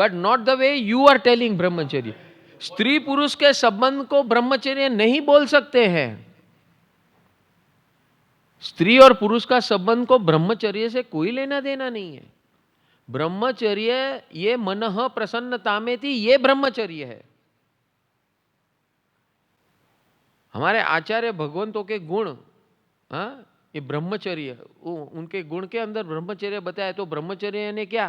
But not the way you are telling brahmacharya. स्त्री पुरुष के संबंध को ब्रह्मचर्य नहीं बोल सकते हैं। स्त्री और पुरुष का संबंध को ब्रह्मचर्य से कोई लेना देना नहीं है। ब्रह्मचर्य ये मनः प्रसन्नता में थी, ये ब्रह्मचर्य है। हमारे आचार्य भगवंतों के गुण, हाँ, ये ब्रह्मचर्य, उनके गुण के अंदर ब्रह्मचर्य बताया। तो ब्रह्मचर्य ने क्या,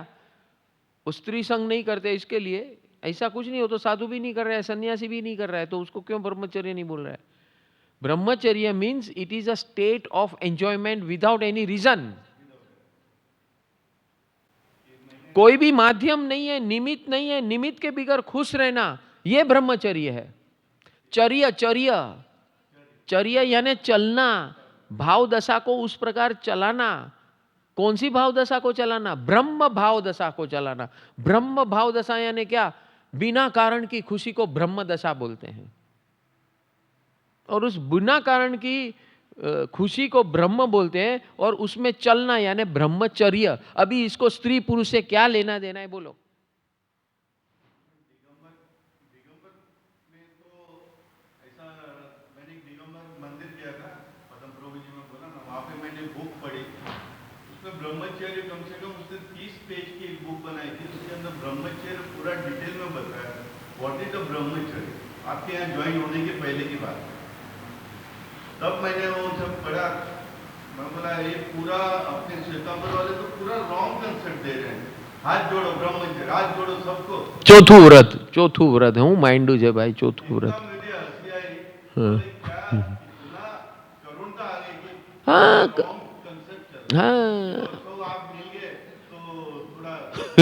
वो स्त्री संग नहीं करते, इसके लिए ऐसा कुछ नहीं हो तो साधु भी नहीं कर रहा है, सन्यासी भी नहीं कर रहा है, तो उसको क्यों ब्रह्मचर्य नहीं बोल रहा है? Brahmacharya means it is a state of enjoyment without any reason. कोई भी माध्यम नहीं है, निमित्त नहीं है, निमित्त के बगैर खुश रहना, यह ब्रह्मचर्य है। चर्य, चर्य, चर्य यानी चलना, भाव दशा को उस प्रकार चलाना। कौन सी भाव दशा को चलाना? ब्रह्म भाव दशा को चलाना। ब्रह्म भाव दशा यानी क्या? बिना कारण की खुशी को ब्रह्म दशा बोलते हैं। और उस बिना कारण की खुशी को ब्रह्म बोलते हैं, और उसमें चलना यानी ब्रह्मचर्य। अभी इसको स्त्री पुरुष से क्या लेना देना है, बोलो? ब्रह्मचर्य कम से कम उसने 30 पेज की एक बुक बनाई थी, उसके अंदर ब्रह्मचर्य पूरा डिटेल में बताया व्हाट इज द ब्रह्मचर्य, आपके यहाँ ज्वाइन होने के पहले की बात। तब मैंने वो सब पढ़ा, मैं बोला ये पूरा अपने श्वेतांबर वाले तो पूरा रॉन्ग कंसेप्ट दे रहे हैं। हाथ जोड़ो ब्रह्मचर्य, हाथ जोड़ो सबको। चौथू व्रत, चौथू व्रत हूँ माइंडू जे भाई, चौथू व्रत। मुझे हंसी आई, हाँ, क्या इतना करुणता आ गई कि हाँ, रॉन्ग कंसेप्ट चल रहा है। हाँ, तो आप मिल गए तो थोड़ा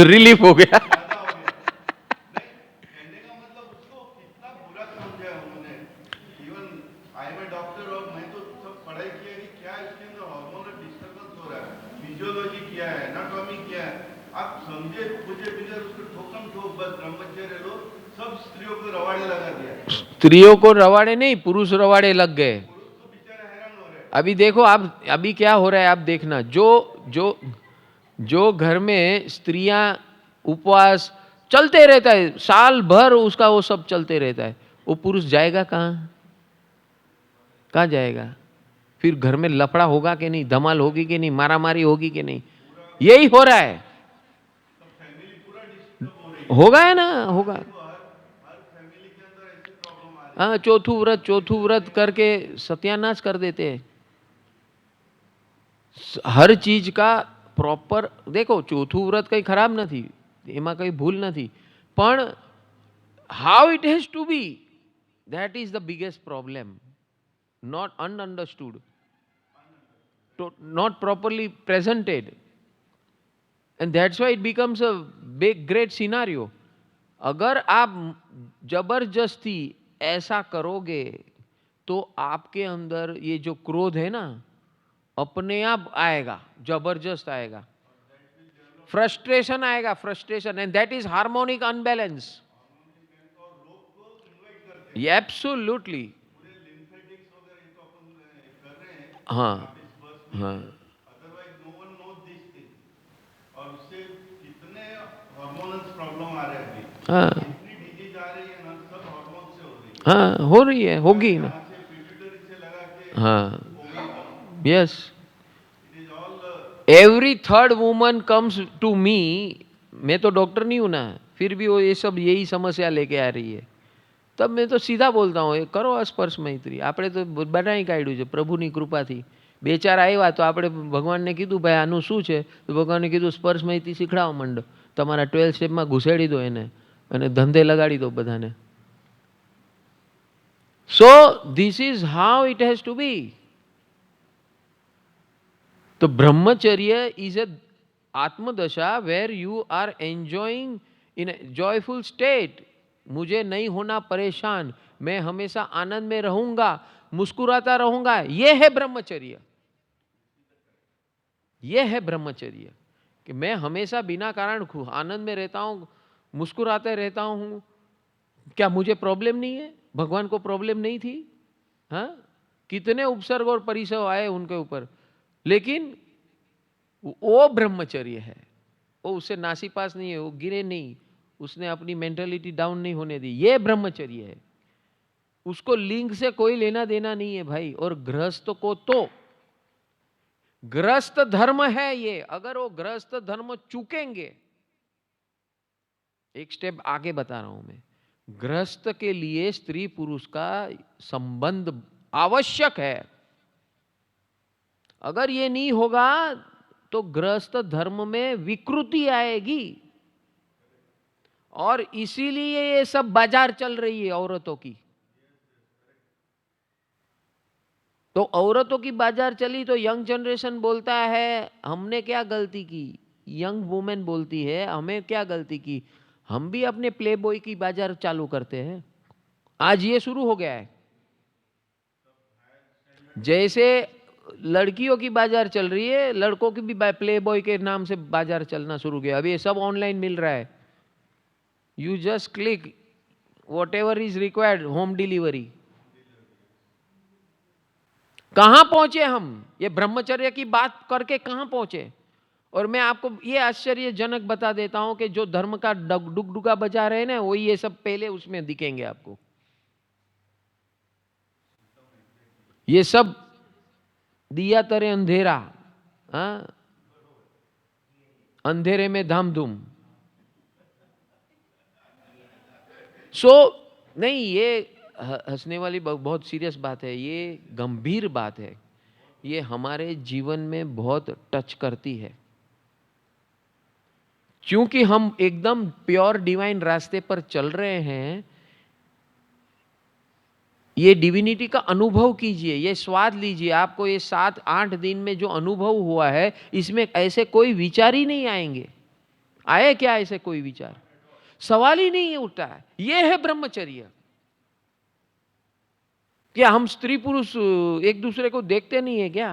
रिलीफ हो गया। ज्यादा हो गया। नहीं, कहने का मतलब उसको कितना बुरा समझा है उन्होंने। Even I am a doctor और मैं तो सब पढ़ाई किया कि क्या इसके अंदर हार्मोनल डिस्टर्बेंस हो रहा है, फिजियोलॉजी क्या है, एनाटॉमी क्या है, आप समझे मुझे बिना उसको ठोकम ठोक बस ब्रह्मचर्य लो, सब स्त्रियों को रवाड़े लगा दिया। स्त्रियों को रवाड़े नहीं, पुरुष रवाड़े लग गए। पुरुष तो बेचारे हैरान हो रहे हैं। अभी देखो आप, अभी क्या हो रहा है आप देखना, जो जो जो घर में स्त्रियां उपवास चलते रहता है, साल भर उसका वो सब चलते रहता है, वो पुरुष जाएगा कहाँ? कहाँ जाएगा? फिर घर में लफड़ा होगा कि नहीं, धमाल होगी कि नहीं, मारामारी होगी कि नहीं? यही हो रहा है। होगा है ना, होगा। हाँ, चौथू व्रत, चौथू व्रत करके सत्यानाश कर देते हैं हर चीज का। प्रोपर देखो, चौथू व्रत कहीं खराब નથી, એમાં કઈ ભૂલ નથી, પણ how it has to be, that is the biggest problem. Not ununderstood, not properly presented, and that's why it becomes a big great scenario. अगर आप जबरदस्ती ऐसा करोगे तो आपके अंदर ये जो क्रोध है ना, अपने आप आएगा, जबरदस्त आएगा, फ्रस्ट्रेशन आएगा, frustration, and that is harmonic unbalance. Absolutely. हाँ, हाँ, otherwise no one knows this thing. और उससे कितने हार्मोनल प्रॉब्लम आ रहे हैं अभी। हाँ, इतनी डिजीज आ रही है ना, सब हार्मोन से हो रही है। हाँ, हो रही है, होगी ना। यहाँ से पिट्यूटरी से लगा के हाँ, yes, it is all every third woman comes to me. मैं तो डॉक्टर नहीं हूं ना, फिर भी वो ये सब यही समस्या लेके आ रही है। तब मैं तो सीधा बोलता हूँ, ये करो स्पर्श मैत्री। આપણે તો બનાવી કાઢ્યું છે પ્રભુની કૃપાથી। બે ચાર આવ્યા તો આપણે ભગવાનને કીધું ભાઈ આનું શું છે, તો ભગવાને કીધું સ્પર્શ મૈત્રી શીખડાવો માંડો, તમારા 12 સ્ટેપમાં ઘુસેડી દો એને અને ધંધે લગાડી દો બધાને। So this is how it has to be. तो ब्रह्मचर्य इज ए आत्मदशा where you are enjoying in a joyful state. मुझे नहीं होना परेशान, मैं हमेशा आनंद में रहूंगा, मुस्कुराता रहूंगा, यह है ब्रह्मचर्य। यह है ब्रह्मचर्य कि मैं हमेशा बिना कारण आनंद में रहता हूं, मुस्कुराते रहता हूं। क्या मुझे प्रॉब्लम नहीं है? भगवान को प्रॉब्लम नहीं थी? हाँ, कितने उपसर्ग और परिसव आए उनके ऊपर, लेकिन वो ब्रह्मचर्य है, वो उससे नासीपास नहीं है, वो गिरे नहीं, उसने अपनी मेंटालिटी डाउन नहीं होने दी। ये ब्रह्मचर्य है। उसको लिंग से कोई लेना देना नहीं है भाई। और गृहस्थ को तो गृहस्थ धर्म है ये। अगर वो गृहस्थ धर्म चूकेंगे, एक स्टेप आगे बता रहा हूं मैं, गृहस्थ के लिए स्त्री पुरुष का संबंध आवश्यक है। अगर ये नहीं होगा तो गृहस्थ धर्म में विकृति आएगी। और इसीलिए ये सब बाजार चल रही है औरतों की। तो औरतों की बाजार चली तो यंग जनरेशन बोलता है हमने क्या गलती की। यंग वुमेन बोलती है हमें क्या गलती की, हम भी अपने प्ले बॉय की बाजार चालू करते हैं। आज ये शुरू हो गया है। जैसे लड़कियों की बाजार चल रही है, लड़कों की भी प्ले बॉय के नाम से बाजार चलना शुरू किया। अभी ये सब ऑनलाइन मिल रहा है। You just click what ever is required, home delivery. कहां पहुंचे हम, ये ब्रह्मचर्य की बात करके कहां पहुंचे। और मैं आपको ये आश्चर्यजनक बता देता हूं कि जो धर्म का डुगडुगा बजा रहे हैं ना, वही ये सब पहले उसमें दिखेंगे आपको। ये सब दिया तरे अंधेरा, हाँ, अंधेरे में धामधूम। नहीं, ये हंसने वाली बहुत सीरियस बात है, ये गंभीर बात है। ये हमारे जीवन में बहुत टच करती है, क्योंकि हम एकदम प्योर डिवाइन रास्ते पर चल रहे हैं। ये डिविनिटी का अनुभव कीजिए, ये स्वाद लीजिए। आपको ये 7-8 दिन में जो अनुभव हुआ है, इसमें ऐसे कोई विचार ही नहीं आएंगे। आए क्या ऐसे कोई विचार, सवाल ही नहीं उठता है। ये है ब्रह्मचर्य। क्या हम स्त्री पुरुष एक दूसरे को देखते नहीं है क्या?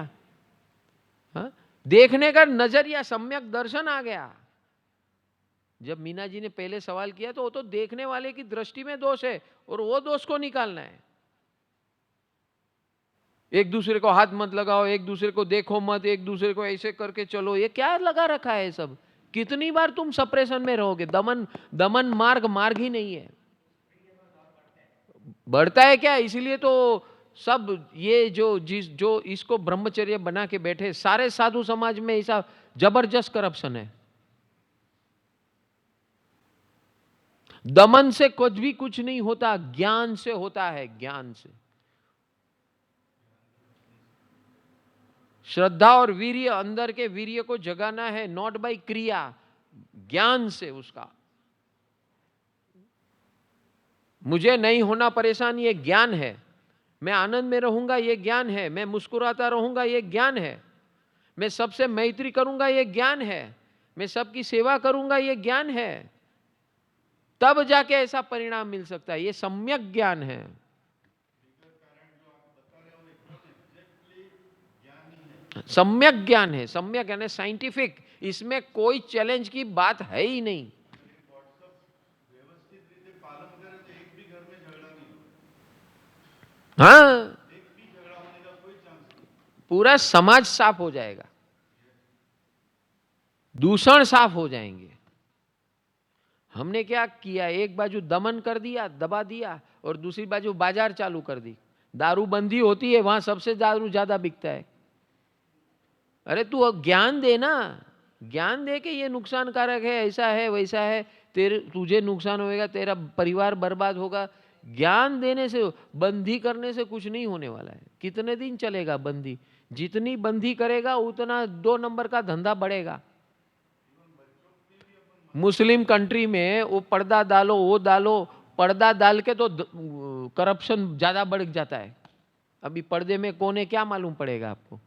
हा? देखने का नजरिया, सम्यक दर्शन आ गया। जब मीना जी ने पहले सवाल किया तो वो तो देखने वाले की दृष्टि में दोष है और वो दोष को निकालना है। एक दूसरे को हाथ मत लगाओ, एक दूसरे को देखो मत, एक दूसरे को ऐसे करके चलो, ये क्या लगा रखा है सब? कितनी बार तुम सप्रेशन में रहोगे? दमन मार्ग ही नहीं है, बढ़ता है क्या? इसीलिए तो सब ये जो इसको ब्रह्मचर्य बना के बैठे सारे साधु समाज में ऐसा जबरदस्त करप्शन है। दमन से कुछ नहीं होता, ज्ञान से होता है, ज्ञान से। श्रद्धा और वीर्य, अंदर के वीर्य को जगाना है, नॉट बाय क्रिया, ज्ञान से। उसका मुझे नहीं होना परेशान, ये ज्ञान है। मैं आनंद में रहूंगा, ये ज्ञान है। मैं मुस्कुराता रहूंगा, ये ज्ञान है। मैं सबसे मैत्री करूंगा, ये ज्ञान है। मैं सबकी सेवा करूंगा, ये ज्ञान है। तब जाके ऐसा परिणाम मिल सकता है। ये सम्यक ज्ञान है। सम्यक ज्ञान है, सम्यक यानी साइंटिफिक। इसमें कोई चैलेंज की बात है ही नहीं। हाँ, पूरा समाज साफ हो जाएगा, दूषण साफ हो जाएंगे। हमने क्या किया, एक बाजू दमन कर दिया, दबा दिया, और दूसरी बाजू बाजार चालू कर दी। दारूबंदी होती है, वहां सबसे दारू ज्यादा बिकता है। अरे तू ज्ञान दे ना, ज्ञान दे के ये नुकसानकारक है, ऐसा है, वैसा है, तुझे नुकसान होएगा, तेरा परिवार बर्बाद होगा। ज्ञान देने से, बंदी करने से कुछ नहीं होने वाला है। कितने दिन चलेगा बंदी? जितनी बंदी करेगा उतना 2 नंबर का धंधा बढ़ेगा। मुस्लिम कंट्री में वो पर्दा डालो, वो डालो, पर्दा डाल के तो करप्शन ज्यादा बढ़ जाता है। अभी पर्दे में कौन है क्या मालूम पड़ेगा आपको।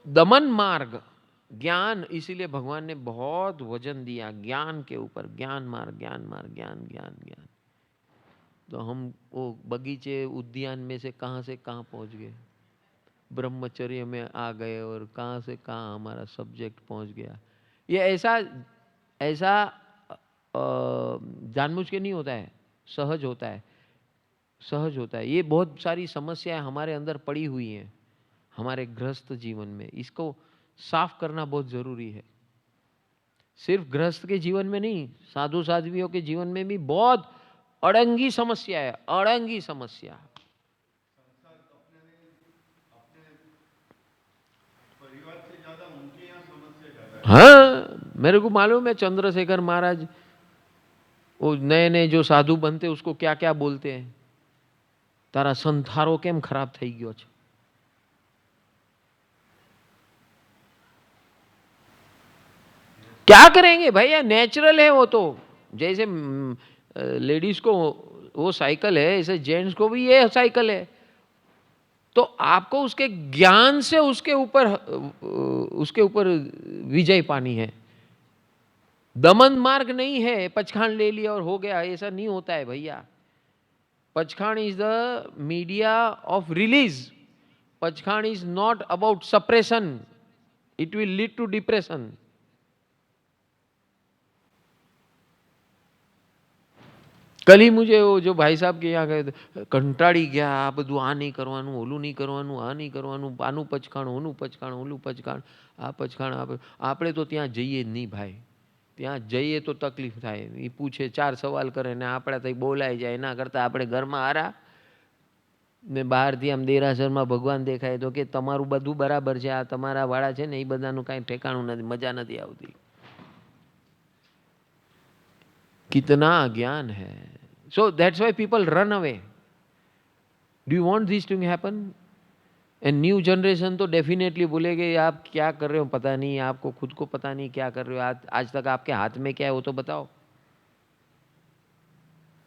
दमन मार्ग, ज्ञान, इसीलिए भगवान ने बहुत वजन दिया ज्ञान के ऊपर। ज्ञान मार्ग, ज्ञान मार्ग, ज्ञान ज्ञान ज्ञान। तो हम वो बगीचे उद्यान में से कहां पहुंच गए, ब्रह्मचर्य में आ गए, और कहां से कहां हमारा सब्जेक्ट पहुंच गया। ये ऐसा जानबूझ के नहीं होता है, सहज होता है, सहज होता है। ये बहुत सारी समस्याएं हमारे अंदर पड़ी हुई हैं हमारे गृहस्थ जीवन में। इसको साफ करना बहुत जरूरी है। सिर्फ गृहस्थ के जीवन में नहीं, साधु साध्वियों के जीवन में भी बहुत अड़ंगी समस्या है, अड़ंगी समस्या। परिवार से ज्यादा उनके यहाँ समस्या ज्यादा है। हाँ, मेरे को मालूम है चंद्रशेखर महाराज, वो नए नए जो साधु बनते उसको क्या क्या बोलते हैं, तारा संथारो केम खराब થઈ ગયો છે। क्या करेंगे भैया, नेचुरल है वो तो। जैसे लेडीज को वो साइकिल है, ऐसे जेंट्स को भी ये साइकिल है। तो आपको उसके ज्ञान से उसके ऊपर विजय पानी है। दमन मार्ग नहीं है, पचखान ले लिया और हो गया, ऐसा नहीं होता है भैया। पचखान is the media of release. पचखान is not about suppression, it will lead to depression. कल ही मुझे वो जो भाई साहब के यहाँ गए थे, कंटाड़ी गया, आ બધું આ નહીં કરવાનું, ઓલું નહીં કરવાનું, આ નહીં કરવાનું, આનું પચખાણ, ઓનું પચખાણ, ઓલું પચખાણ, આ પચખાણ, આપણે તો ત્યાં જઈએ જ નહીં ભાઈ। ત્યાં જઈએ તો તકલીફ થાય, એ પૂછે, 4 સવાલ કરે ને આપણા થઈ બોલાઈ જાય, એના કરતાં આપણે ઘરમાં આરા ને બહારથી આમ દેરાસરમાં ભગવાન દેખાય તો કે તમારું બધું બરાબર છે, આ તમારા વાળા છે ને એ બધાનું કાંઈ ઠેકાણું નથી, મજા નથી આવતી। कितना अज्ञान है। So that's why people run away. Do you want this to happen? And new generation तो डेफिनेटली बोलेगे आप क्या कर रहे हो पता नहीं, आपको खुद को पता नहीं क्या कर रहे हो, आज तक आपके हाथ में क्या है वो तो बताओ।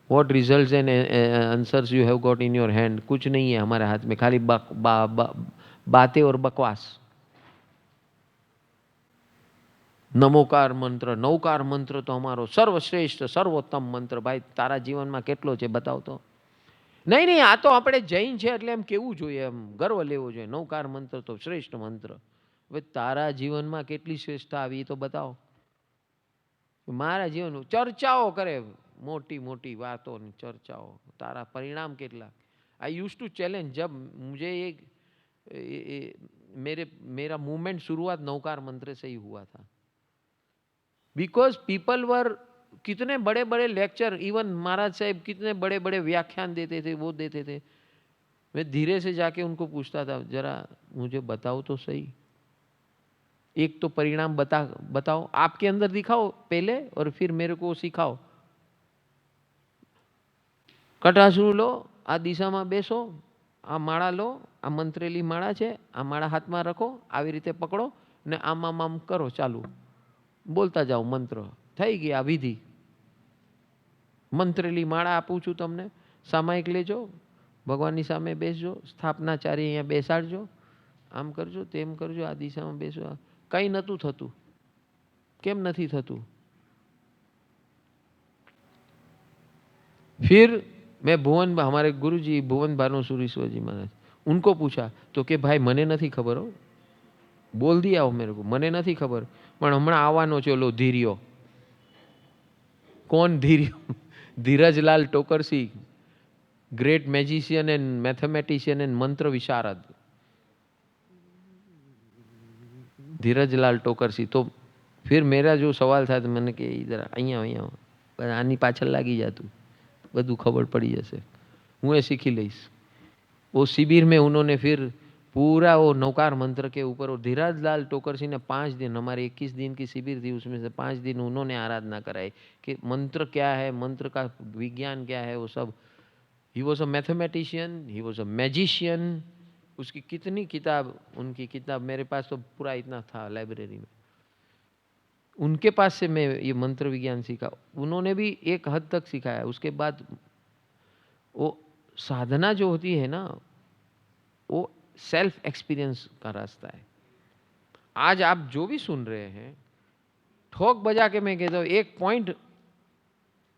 What results and answers you have got in your hand? कुछ नहीं है हमारे हाथ में, खाली बातें और बकवास। नमोकार मंत्र, नौकार मंत्र तो हमारो सर्वश्रेष्ठ सर्वोत्तम मंत्र। भाई तारा जीवन में કેટલો છે बताओ तो। नहीं नहीं, आ तो આપણે જૈન છે એટલે એમ કેવું જોઈએ, એમ ગર્વ લેવો જોઈએ, નૌકાર મંત્ર તો શ્રેષ્ઠ મંત્ર। હવે તારા જીવનમાં કેટલી શ્રેષ્ઠતા આવી તો बताओ। મારા જીવન ચર્ચાઓ કરે, મોટી મોટી વાતોની ચર્ચાઓ, તારા પરિણામ કેટલા। आई यूज्ड टू चैलेंज, जब मुझे मेरा मूवमेंट शुरुआत नौकार मंत्र से ही हुआ था। बिकॉज पीपल वर, कितने बड़े बड़े लेक्चर, इवन महाराज साहब कितने बड़े बड़े व्याख्यान देते थे, वो देते थे। मैं धीरे से जाके उनको पूछता था, जरा मुझे बताओ तो सही, एक तो परिणाम बताओ, आपके अंदर दिखाओ पहले और फिर मेरे को सिखाओ। कटासू लो, आ दिशा में बेसो, आ माड़ा लो, आ मंत्रेली माड़ा है, आ माड़ा हाथ में रखो, આવી રીતે पकड़ो ने आम आम आम करो, चालू बोलता जाओ मंत्र, થઈ ગઈ આ વિધિ। મંત્રેલી માળા આપું છું તમને, સામાયિક લેજો, ભગવાનની સામે બેસજો, સ્થાપનાચાર્ય અહીંયા બેસાડજો, આમ કરજો, તેમ કરજો, આ દિશામાં બેસો। કંઈ નહોતું થતું। કેમ નથી થતું? फिर मैं भुवन, हमारे गुरुजी भुवन भानुसुरीश्वर जी महाराज, उनको पूछा तो कि भाई मने नहीं खबर हो, बोल दिया हो मेरे को, मने नहीं खबर, पण हमणां आववानो छे ओलो धीरियो। कौन धीरियो? Dhirajlal Tokarsi, great magician and mathematician and मंत्र विशारद, धीरजलाल टोकरसी। तो फिर मेरा जो सवाल था तो मैंने कि इधर अहींया आनी पाछळ लागी जातुं, બધું ખબર પડી જશે, હું એ सीखी લઈશ। वो शिविर में उन्होंने फिर पूरा वो नौकार मंत्र के ऊपर, वो धीरजलाल टोकरसी ने 5 दिन, हमारे 21 दिन की शिविर थी, उसमें से 5 दिन उन्होंने आराधना कराई कि मंत्र क्या है, मंत्र का विज्ञान क्या है, वो सब। He was a mathematician, he was a magician. उसकी कितनी किताब, उनकी किताब मेरे पास तो पूरा इतना था लाइब्रेरी में, उनके पास से मैं ये मंत्र विज्ञान सीखा। उन्होंने भी एक हद तक सिखाया। उसके बाद वो साधना जो होती है ना, वो सेल्फ एक्सपीरियंस का रास्ता है। आज आप जो भी सुन रहे हैं, ठोक बजा के मैं कहता हूँ, एक पॉइंट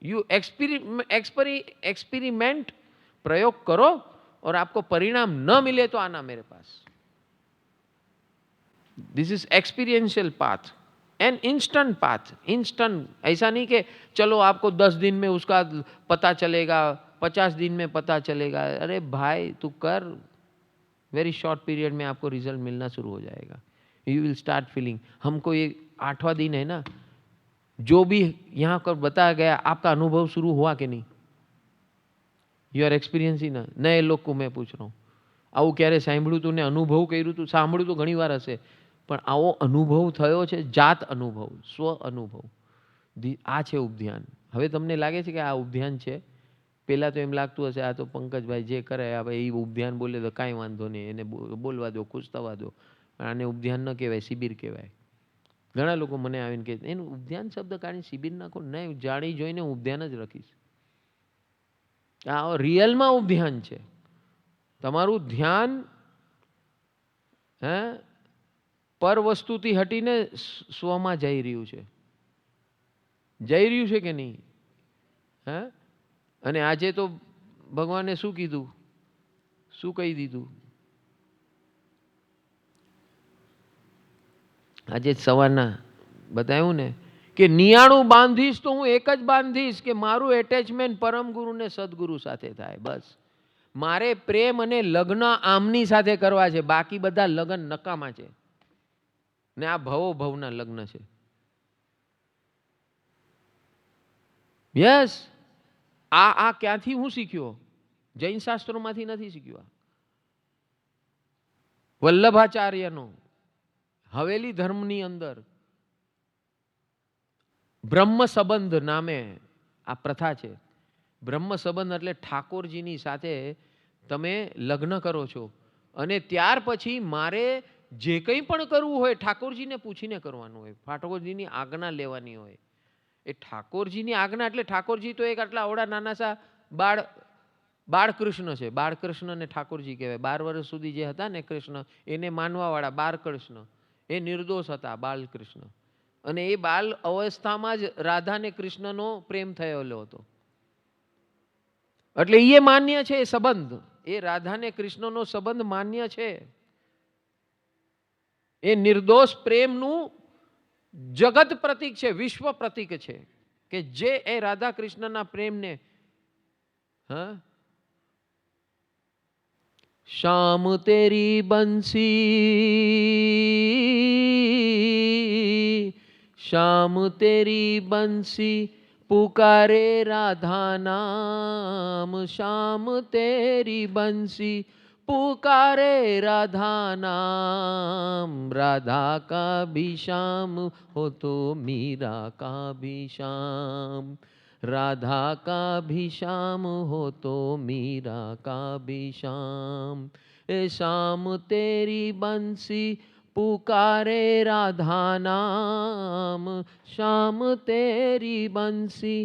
यू एक्सपेरिमेंट, प्रयोग करो, और आपको परिणाम न मिले तो आना मेरे पास। This is experiential path and instant path. Instant, ऐसा नहीं कि चलो आपको 10 दिन में उसका पता चलेगा, 50 दिन में पता चलेगा। अरे भाई तू कर, वेरी शॉर्ट पीरियड में आपको रिजल्ट मिलना शुरू हो जाएगा। You will start feeling. हमको ये 8वां दिन है ना, जो भी यहाँ पर बताया गया, आपका अनुभव शुरू हुआ कि नहीं? यू आर एक्सपीरियंसिंग ना? नए लोग को मैं पूछ रहा हूँ, આવું ક્યારે સાંભળ્યું તું ને અનુભવ કર્યું તું? સાંભળ્યું તો ઘણી વાર હશે, પણ આવો અનુભવ થયો છે? જાત અનુભવ, સ્વ અનુભવ, આ છે ઉપધ્યાન. હવે તમને લાગે છે કે આ ઉપધ્યાન છે? પહેલા તો એમ લાગતું હશે આ તો પંકજભાઈ જે કરે આ ભાઈ એ ઉપધ્યાન બોલે તો કાંઈ વાંધો નહીં, એને બોલવા દો, ખુશ થવા દો. આને ઉપધ્યાન ન કહેવાય, શિબિર કહેવાય. ઘણા લોકો મને આવીને કહે એનું ઉપધ્યાન શબ્દ કાઢીને શિબિર નાખો. નહીં, જાણી જોઈને ઉપધ્યાન જ રાખીશ. આ રિયલમાં ઉપધ્યાન છે. તમારું ધ્યાન હે પર વસ્તુથી હટીને સ્વમાં જઈ રહ્યું છે. જઈ રહ્યું છે કે નહીં? હે? અને આજે તો ભગવાને શું કીધું, શું કહી દીધું? આજે સવારના બતાવ્યું ને કે 99 બાંધીશ તો હું એક જ બાંધીશ કે મારું એટેચમેન્ટ પરમ ગુરુ ને સદગુરુ સાથે થાય. બસ મારે પ્રેમ અને લગ્ન આમની સાથે કરવા છે, બાકી બધા લગ્ન નકામા છે ને આ ભવો ભવના લગ્ન છે. યસ, આ ક્યાંથી હું શીખ્યો? જૈન શાસ્ત્રોમાંથી નથી શીખ્યો. વલ્લભાચાર્યનો હવેલી ધર્મની અંદર બ્રહ્મ સંબંધ નામે આ પ્રથા છે. બ્રહ્મ સંબંધ એટલે ઠાકોરજીની સાથે તમે લગ્ન કરો છો અને ત્યાર પછી મારે જે કંઈ પણ કરવું હોય ઠાકોરજીને પૂછીને કરવાનું હોય, ઠાકોરજીની આજ્ઞા લેવાની હોય. એ ઠાકોરજીની આજ્ઞા એટલે ઠાકોરજી તો એક આટલા અવડા નાના સા બાળકૃષ્ણ છે. બાળકૃષ્ણને ઠાકોરજી કહેવાય. 12 વર્ષ સુધી જે હતા ને કૃષ્ણ, એને માનવાવાળા બાળકૃષ્ણ, એ નિર્દોષ હતા બાલકૃષ્ણ. અને એ બાલ અવસ્થામાં જ રાધા ને કૃષ્ણનો પ્રેમ થયેલો હતો. એટલે એ માન્ય છે એ સંબંધ, એ રાધા ને કૃષ્ણનો સંબંધ માન્ય છે. એ નિર્દોષ પ્રેમનું જગત પ્રતીક છે, વિશ્વ પ્રતીક છે કે જે એ રાધા કૃષ્ણના પ્રેમને શામ તેરી બંસી, શામ તેરી બંસી પુકારે રાધા નામ, શામ તેરી બંસી पुकारे राधा नाम, राधा का भी श्याम हो तो मीरा का भी श्याम, राधा का भी श्याम हो तो मीरा का भी श्याम. ए श्याम तेरी बंसी पुकारे राधा नाम, श्याम तेरी बंसी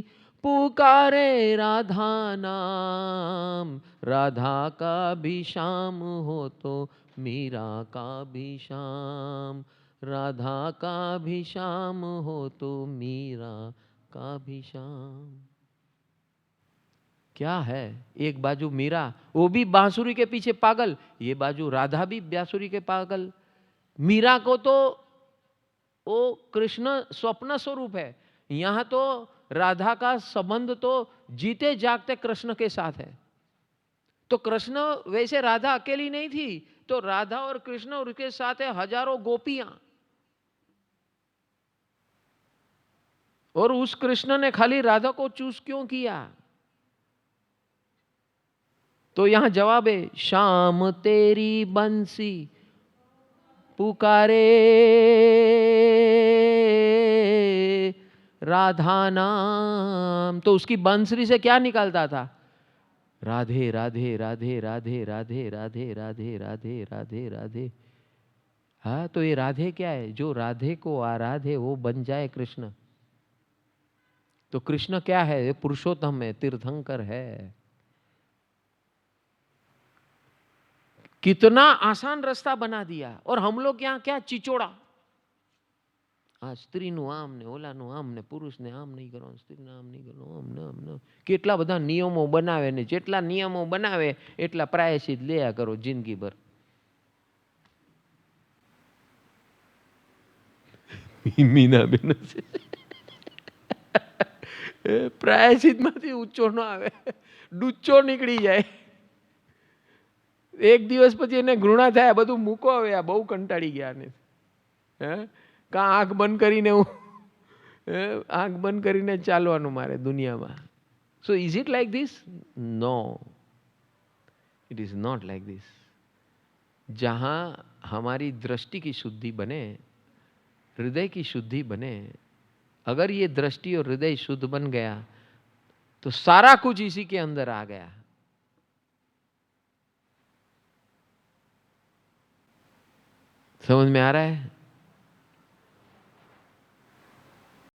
पुकारे राधा नाम, राधा का भी श्याम हो तो मीरा का भी श्याम, राधा का भी श्याम हो तो मीरा का भी श्याम. क्या है? एक बाजू मीरा, वो भी बांसुरी के पीछे पागल, ये बाजू राधा भी बांसुरी के पागल. मीरा को तो वो कृष्ण स्वप्न स्वरूप है, यहाँ तो राधा का संबंध तो जीते जागते कृष्ण के साथ है. तो कृष्ण वैसे राधा अकेली नहीं थी, तो राधा और कृष्ण और उसके साथ है हजारों गोपियां. और उस कृष्ण ने खाली राधा को चूज क्यों किया? तो यहां जवाब है शाम तेरी बंसी पुकारे राधा नाम. तो उसकी बंसरी से क्या निकलता था? राधे राधे राधे राधे राधे राधे राधे राधे राधे राधे. हाँ, तो ये राधे क्या है? जो राधे को आराधे वो बन जाए कृष्ण. तो कृष्ण क्या है? ये पुरुषोत्तम है, तीर्थंकर है. कितना आसान रास्ता बना दिया. और हम लोग यहाँ क्या चिचोड़ा, આ સ્ત્રીનું આમ ને ઓલાનું આમ ને પુરુષને આમ નહીં કરવાનું, સ્ત્રીને આમ નહીં કરવાનું, આમ ને આમ ને. કેટલા બધા નિયમો બનાવે ને જેટલા નિયમો બનાવે એટલા પ્રાયશ્ચિત લેયા કરો જિંદગીભર. મીનાબેન પ્રાયશ્ચિતમાંથી ઊંચો ન આવે, ડૂચો નીકળી જાય. એક દિવસ પછી એને ઘૃણા થાય, બધું મૂકો હવે, આ બહુ કંટાળી ગયા ને. હે કા આંખ બંધ કરીને હું આંખ બંધ કરીને ચાલવાનું મારે દુનિયામાં. So is it like this? No, it is not like this. जहां हमारी दृष्टि की शुद्धि बने, हृदय की शुद्धि बने, अगर ये दृष्टि और हृदय शुद्ध बन गया तो सारा कुछ इसी के अंदर आ गया. समझ में आ रहा है?